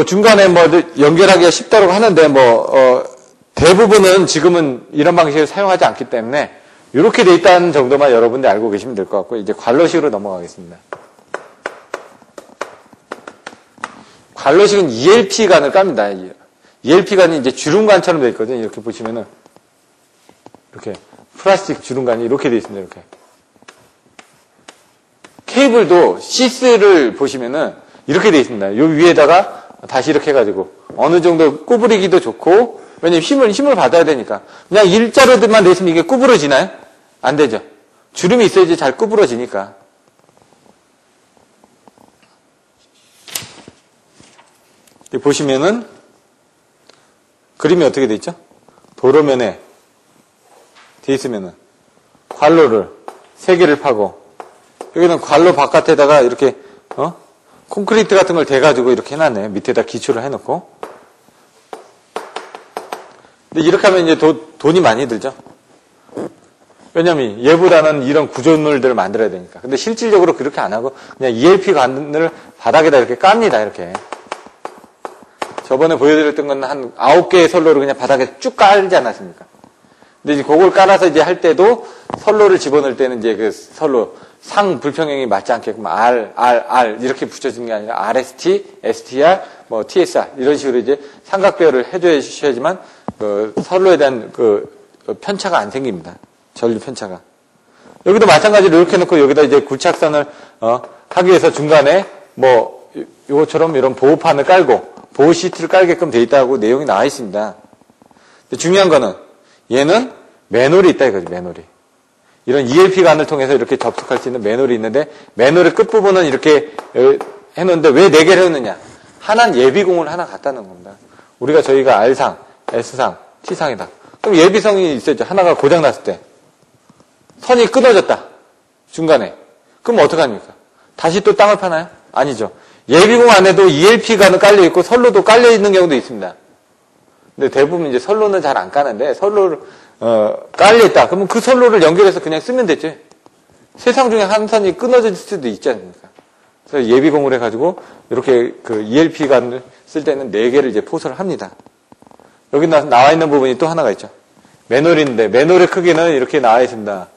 중간에 연결하기가 쉽다고 하는데 대부분은 지금은 이런 방식을 사용하지 않기 때문에 이렇게 돼 있다는 정도만 여러분들 알고 계시면 될 것 같고 이제 관로식으로 넘어가겠습니다. 관로식은 ELP관을 깝니다. ELP관이 이제 주름관처럼 되어 있거든요. 이렇게 보시면은 이렇게 플라스틱 주름관이 이렇게 되어 있습니다. 이렇게 케이블도 시스를 보시면은 이렇게 되어 있습니다. 요 위에다가 다시 이렇게 해가지고 어느 정도 구부리기도 좋고 왜냐면 힘을 받아야 되니까 그냥 일자로만 내시면 이게 구부러지나요? 안 되죠. 주름이 있어야지 잘 구부러지니까. 보시면은 그림이 어떻게 돼 있죠? 도로면에 돼 있으면은 관로를 3개를 파고 여기는 관로 바깥에다가 이렇게 콘크리트 같은 걸 대가지고 이렇게 해놨네. 밑에다 기초를 해놓고. 근데 이렇게 하면 이제 돈이 많이 들죠. 왜냐면 얘보다는 이런 구조물들을 만들어야 되니까. 근데 실질적으로 그렇게 안 하고 그냥 ELP관을 바닥에다 이렇게 깝니다. 이렇게. 저번에 보여드렸던 건 한 9개의 선로를 그냥 바닥에 쭉 깔지 않았습니까? 근데 이제 그걸 깔아서 이제 할 때도 선로를 집어넣을 때는 이제 그 선로 상 불평형이 맞지 않게끔 R 이렇게 붙여주는 게 아니라 RST, STR, TSR 이런 식으로 이제 삼각배열을 해주셔야지만 그 선로에 대한 그 편차가 안 생깁니다. 전류 편차가. 여기도 마찬가지로 이렇게 놓고 여기다 이제 굴착선을 하기 위해서 중간에 요것처럼 이런 보호판을 깔고 보호 시트를 깔게끔 돼 있다고 내용이 나와 있습니다. 근데 중요한 거는 얘는 매놀이 있다 이거지. 매놀이. 이런 ELP관을 통해서 이렇게 접속할 수 있는 매놀이 있는데 매놀의 끝부분은 이렇게 해놓는데 왜 4개를 해놓느냐. 하나는 예비공을 하나 갖다 놓은 겁니다. 저희가 R상, S상, T상이다. 그럼 예비성이 있었죠. 하나가 고장났을 때. 선이 끊어졌다. 중간에. 그럼 어떡합니까? 다시 또 땅을 파나요? 아니죠. 예비공 안에도 ELP관은 깔려있고 선로도 깔려있는 경우도 있습니다. 근데 대부분 이제 선로는 잘 안 까는데 선로를 깔려있다. 그러면 그 선로를 연결해서 그냥 쓰면 되죠. 세상 중에 한 선이 끊어질 수도 있지 않습니까? 그래서 예비공을 해가지고 이렇게 그 ELP관을 쓸 때는 4개를 이제 포설을 합니다. 여기 나와 있는 부분이 또 하나가 있죠. 맨홀인데, 맨홀의 크기는 이렇게 나와 있습니다.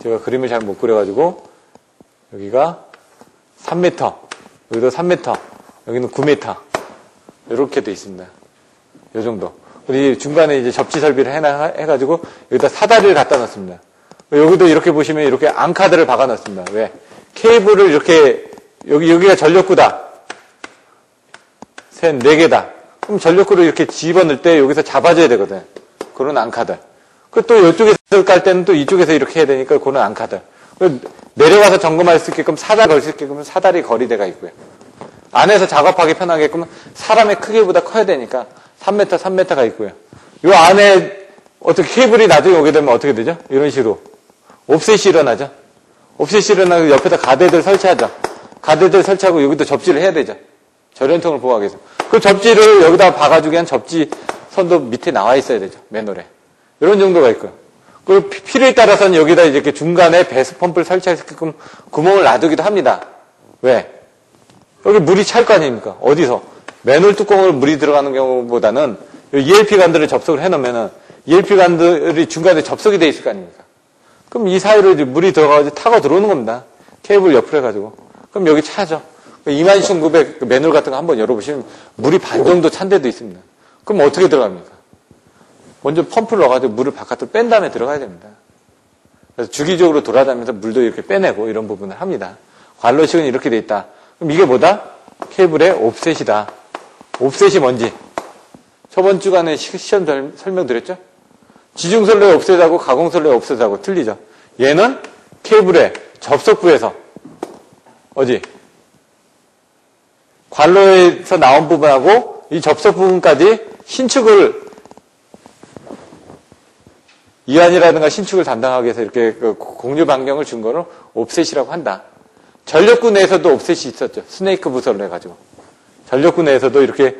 제가 그림을 잘 못 그려가지고, 여기가 3m, 여기도 3m, 여기는 9m. 이렇게 돼 있습니다. 요 정도. 우리 중간에 이제 접지 설비를 해가지고, 여기다 사다리를 갖다 놨습니다. 여기도 이렇게 보시면 이렇게 앙카드를 박아 놨습니다. 왜? 케이블을 이렇게, 여기가 전력구다. 4개다. 그럼 전력구를 이렇게 집어넣을 때 여기서 잡아줘야 되거든. 그런 앙카드. 또 이쪽에서 깔 때는 또 이쪽에서 이렇게 해야 되니까 그런 앙카드. 내려가서 점검할 수 있게끔 사다리 걸 수 있게끔 사다리 거리대가 있고요. 안에서 작업하기 편하게끔 사람의 크기보다 커야 되니까 3m, 3m가 있고요. 요 안에 어떻게 케이블이 나중에 오게 되면 어떻게 되죠? 이런 식으로. 옵셋이 일어나죠. 옵셋이 일어나고 옆에다 가대들 설치하죠. 가대들 설치하고 여기도 접지를 해야 되죠. 절연통을 보호하기 위해서. 그 접지를 여기다 박아주기 위한 접지 선도 밑에 나와 있어야 되죠. 맨홀에. 이런 정도가 있고요. 그리고 필요에 따라서는 여기다 이렇게 중간에 배수 펌프를 설치하게끔 구멍을 놔두기도 합니다. 왜? 여기 물이 찰 거 아닙니까? 어디서? 맨홀 뚜껑으로 물이 들어가는 경우보다는 ELP 관들을 접속을 해놓으면은 ELP 관들이 중간에 접속이 돼 있을 거 아닙니까? 그럼 이 사이로 이제 물이 들어가서 타고 들어오는 겁니다. 케이블 옆으로 해가지고. 그럼 여기 차죠. 22,900 맨홀 같은 거 한번 열어보시면 물이 반 정도 찬 데도 있습니다. 그럼 어떻게 들어갑니까? 먼저 펌프를 넣어가지고 물을 바깥으로 뺀 다음에 들어가야 됩니다. 그래서 주기적으로 돌아다니면서 물도 이렇게 빼내고 이런 부분을 합니다. 관로식은 이렇게 돼 있다. 그럼 이게 뭐다? 케이블의 옵셋이다. 옵셋이 뭔지 저번 주간에 시험 설명드렸죠? 지중선로의 옵셋하고 가공선로의 옵셋하고 틀리죠. 얘는 케이블의 접속부에서 어디? 관로에서 나온 부분하고 이 접속 부분까지 신축을 이완이라든가 신축을 담당하기 위해서 이렇게 공유 반경을 준 거를 옵셋이라고 한다. 전력구 내에서도 옵셋이 있었죠. 스네이크 부설로 해가지고. 전력구 내에서도 이렇게,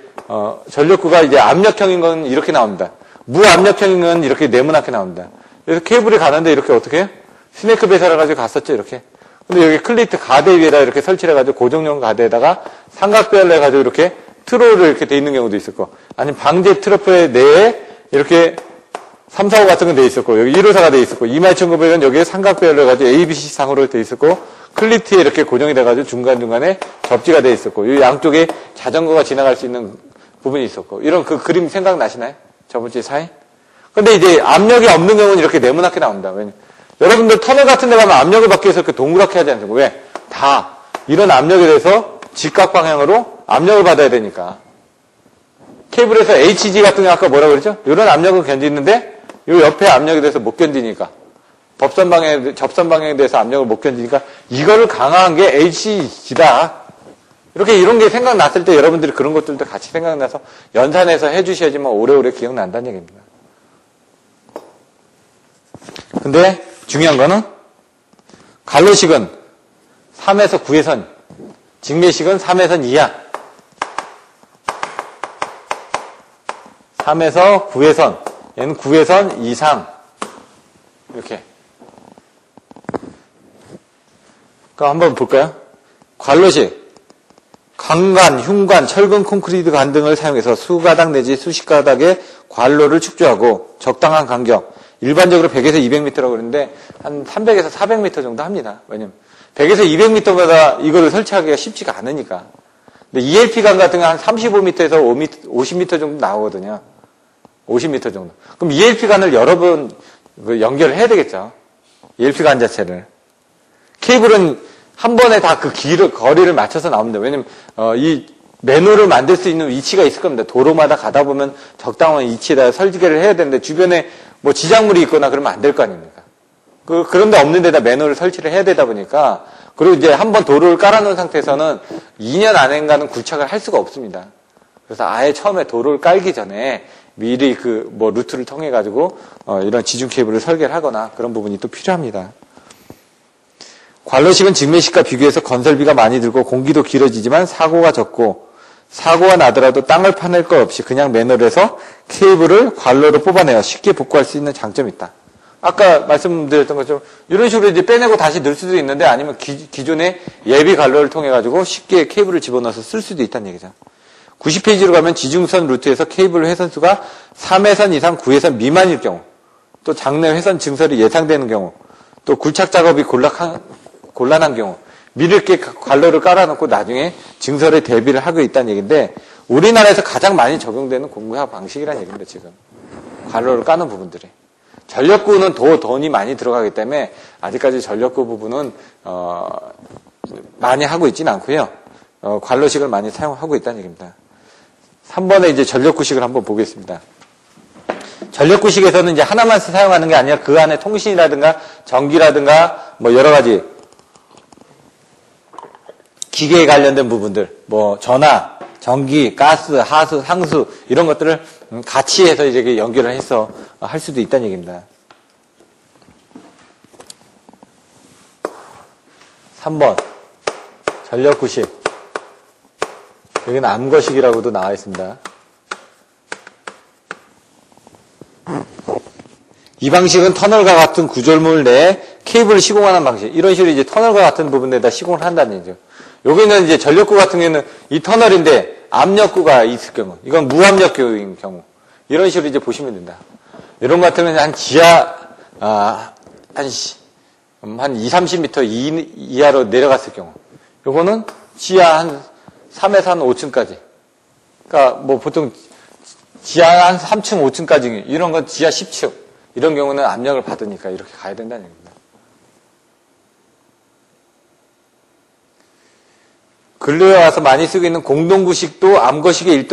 전력구가 이제 압력형인 건 이렇게 나옵니다. 무압력형인 건 이렇게 네모나게 나옵니다. 그래서 케이블이 가는데 이렇게 어떻게 해요? 스네이크 배사를 가지고 갔었죠, 이렇게. 근데 여기 클리트 가대 위에다 이렇게 설치를 해가지고 고정용 가대에다가 삼각배열로 해가지고 이렇게 트로를 이렇게 돼 있는 경우도 있었고, 아니면 방제 트러프의 내에 이렇게 3, 4, 5 같은 건 돼 있었고, 여기 1호사가 돼 있었고, 21,900은 여기에 삼각배열로 해가지고 ABC 상으로 돼 있었고, 클리트에 이렇게 고정이 돼가지고 중간중간에 접지가 돼 있었고, 이 양쪽에 자전거가 지나갈 수 있는 부분이 있었고, 이런 그 그림 생각나시나요? 저번 주에 사인? 근데 이제 압력이 없는 경우는 이렇게 네모나게 나옵니다. 왜냐? 여러분들 터널 같은 데 가면 압력을 받기 위해서 이렇게 동그랗게 하지 않습니까? 왜? 다 이런 압력에 대해서 직각 방향으로 압력을 받아야 되니까. 케이블에서 HG 같은 게 아까 뭐라고 그랬죠? 이런 압력을 견디는데 이 옆에 압력에 대해서 못 견디니까. 접선 방향에 대해서 압력을 못 견디니까 이거를 강화한 게 HG다. 이렇게 이런 게 생각났을 때 여러분들이 그런 것들도 같이 생각나서 연산해서 해주셔야지만 오래오래 기억난다는 얘기입니다. 근데 중요한 거는 갈로식은 3에서 9의 선, 직매식은 3의 선 이하. 3에서 9의 선, 얘는 9의 선 이상. 이렇게. 그럼 한번 볼까요? 관로식. 강관, 흉관, 철근 콘크리트 관 등을 사용해서 수가닥 내지 수십 가닥의 관로를 축조하고 적당한 간격, 일반적으로 100에서 200m라고 그러는데 한 300에서 400m 정도 합니다. 왜냐면 100에서 200m마다 이거를 설치하기가 쉽지가 않으니까. 근데 ELP 관 같은 거 한 35m에서 50m 정도 나오거든요. 50m 정도. 그럼 ELP 관을 여러 번 연결을 해야 되겠죠. ELP 관 자체를. 케이블은 한 번에 다 그 거리를 맞춰서 나옵니다. 왜냐면 이 맨홀을 만들 수 있는 위치가 있을 겁니다. 도로마다 가다 보면 적당한 위치에다 설계를 해야 되는데 주변에 뭐 지작물이 있거나 그러면 안 될 거 아닙니까? 그런데 없는 데다 맨홀을 설치를 해야 되다 보니까, 그리고 이제 한번 도로를 깔아놓은 상태에서는 2년 안에는 굴착을 할 수가 없습니다. 그래서 아예 처음에 도로를 깔기 전에 미리 루트를 통해 가지고 이런 지중 케이블을 설계를 하거나 그런 부분이 또 필요합니다. 관로식은 직매식과 비교해서 건설비가 많이 들고 공기도 길어지지만 사고가 적고, 사고가 나더라도 땅을 파낼 것 없이 그냥 맨홀에서 케이블을 관로로 뽑아내어 쉽게 복구할 수 있는 장점이 있다. 아까 말씀드렸던 것처럼 이런 식으로 이제 빼내고 다시 넣을 수도 있는데 아니면 기존의 예비 관로를 통해 가지고 쉽게 케이블을 집어넣어서 쓸 수도 있다는 얘기죠. 90페이지로 가면 지중선 루트에서 케이블 회선수가 3회선 이상 9회선 미만일 경우, 또 장내 회선 증설이 예상되는 경우, 또 굴착 작업이 곤란한 경우 미리 이렇게 관로를 깔아놓고 나중에 증설에 대비를 하고 있다는 얘기인데 우리나라에서 가장 많이 적용되는 공구화 방식이라는 얘기입니다. 지금 관로를 까는 부분들이. 전력구는 더 돈이 많이 들어가기 때문에 아직까지 전력구 부분은 많이 하고 있지는 않고요. 관로식을 많이 사용하고 있다는 얘기입니다. 3번에 이제 전력구식을 한번 보겠습니다. 전력구식에서는 이제 하나만 사용하는 게 아니라 그 안에 통신이라든가 전기라든가 뭐 여러 가지 기계에 관련된 부분들, 뭐 전화, 전기, 가스, 하수, 상수 이런 것들을 같이 해서 이제 연결을 해서 할 수도 있다는 얘기입니다. 3번 전력구식. 여기는 암거식이라고도 나와 있습니다. 이 방식은 터널과 같은 구조물 내에 케이블을 시공하는 방식. 이런 식으로 이제 터널과 같은 부분에다 시공을 한다는 얘기죠. 여기는 이제 전력구 같은 경우는 이 터널인데 압력구가 있을 경우, 이건 무압력구인 경우, 이런 식으로 이제 보시면 된다. 이런 것 같으면 한 지하, 한 2, 30m 이하로 내려갔을 경우, 요거는 지하 한 3에서 한 5층까지. 그러니까 뭐 보통 지하 한 3층, 5층까지, 이런 건 지하 10층. 이런 경우는 압력을 받으니까 이렇게 가야 된다는 얘기입니다. 근래에 와서 많이 쓰고 있는 공동구식도 암거식의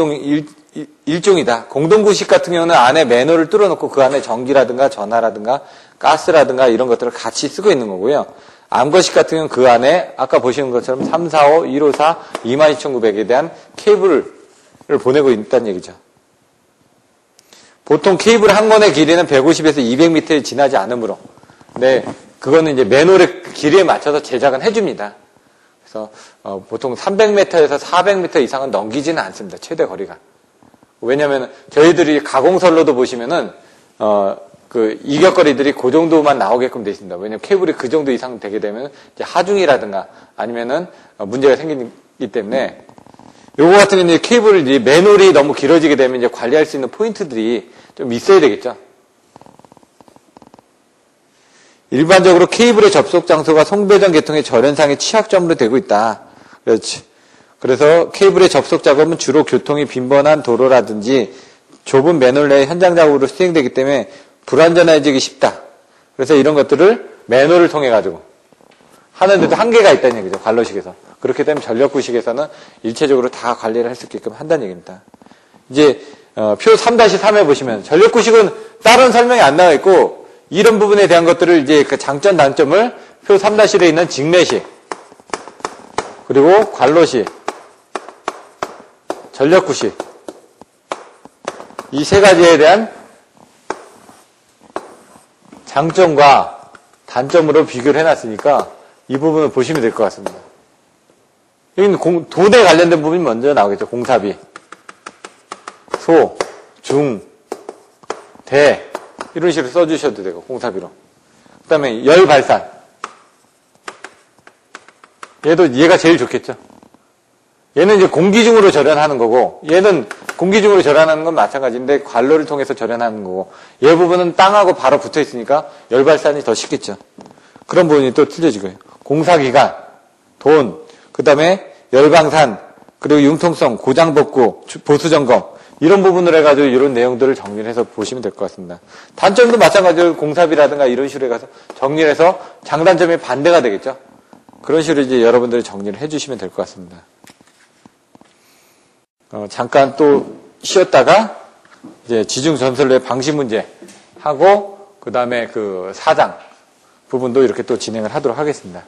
일종이다. 공동구식 같은 경우는 안에 매너를 뚫어놓고 그 안에 전기라든가 전화라든가 가스라든가 이런 것들을 같이 쓰고 있는 거고요. 암거식 같은 경우는 그 안에 아까 보시는 것처럼 345, 154, 22900에 대한 케이블을 보내고 있다는 얘기죠. 보통 케이블 한 건의 길이는 150에서 200m에 지나지 않으므로, 네, 그거는 이제 맨홀의 길이에 맞춰서 제작은 해줍니다. 그래서 보통 300m에서 400m 이상은 넘기지는 않습니다. 최대 거리가. 왜냐하면 저희들이 가공설로도 보시면은 그 이격거리들이 그 정도만 나오게끔 되어 있습니다. 왜냐하면 케이블이 그 정도 이상 되게 되면 이제 하중이라든가 아니면은 문제가 생기기 때문에. 요거 같은 경우는 케이블 맨홀이 너무 길어지게 되면 이제 관리할 수 있는 포인트들이 좀 있어야 되겠죠. 일반적으로 케이블의 접속 장소가 송배전 계통의 절연상의 취약점으로 되고 있다. 그렇지. 그래서 케이블의 접속 작업은 주로 교통이 빈번한 도로라든지 좁은 맨홀 내에 현장 작업으로 수행되기 때문에 불안전해지기 쉽다. 그래서 이런 것들을 맨홀을 통해 가지고 하는데도 한계가 있다는 얘기죠. 관로식에서. 그렇게 되면 전력구식에서는 일체적으로 다 관리를 할 수 있게끔 한다는 얘기입니다. 이제 표 3-3에 보시면 전력구식은 다른 설명이 안 나와 있고 이런 부분에 대한 것들을 이제 그 장점 단점을 표 3-1에 있는 직내식 그리고 관로식 전력구식 이 세 가지에 대한 장점과 단점으로 비교를 해놨으니까 이 부분을 보시면 될 것 같습니다. 여기는 돈에 관련된 부분이 먼저 나오겠죠. 공사비, 소, 중, 대 이런 식으로 써주셔도 되고 공사비로. 그 다음에 열 발산. 얘가 제일 좋겠죠. 얘는 이제 공기중으로 절연하는 거고 얘는 공기중으로 절연하는 건 마찬가지인데 관로를 통해서 절연하는 거고 얘 부분은 땅하고 바로 붙어 있으니까 열 발산이 더 쉽겠죠. 그런 부분이 또 틀려지고요. 공사기간, 돈, 그 다음에 열방산, 그리고 융통성, 고장복구, 보수점검 이런 부분을 해가지고 이런 내용들을 정리를 해서 보시면 될 것 같습니다. 단점도 마찬가지로 공사비라든가 이런 식으로 해가서 정리를 해서 장단점이 반대가 되겠죠. 그런 식으로 이제 여러분들이 정리를 해주시면 될 것 같습니다. 잠깐 또 쉬었다가 이제 지중전설로의 방식 문제 하고 그 다음에 그 4장 부분도 이렇게 또 진행을 하도록 하겠습니다.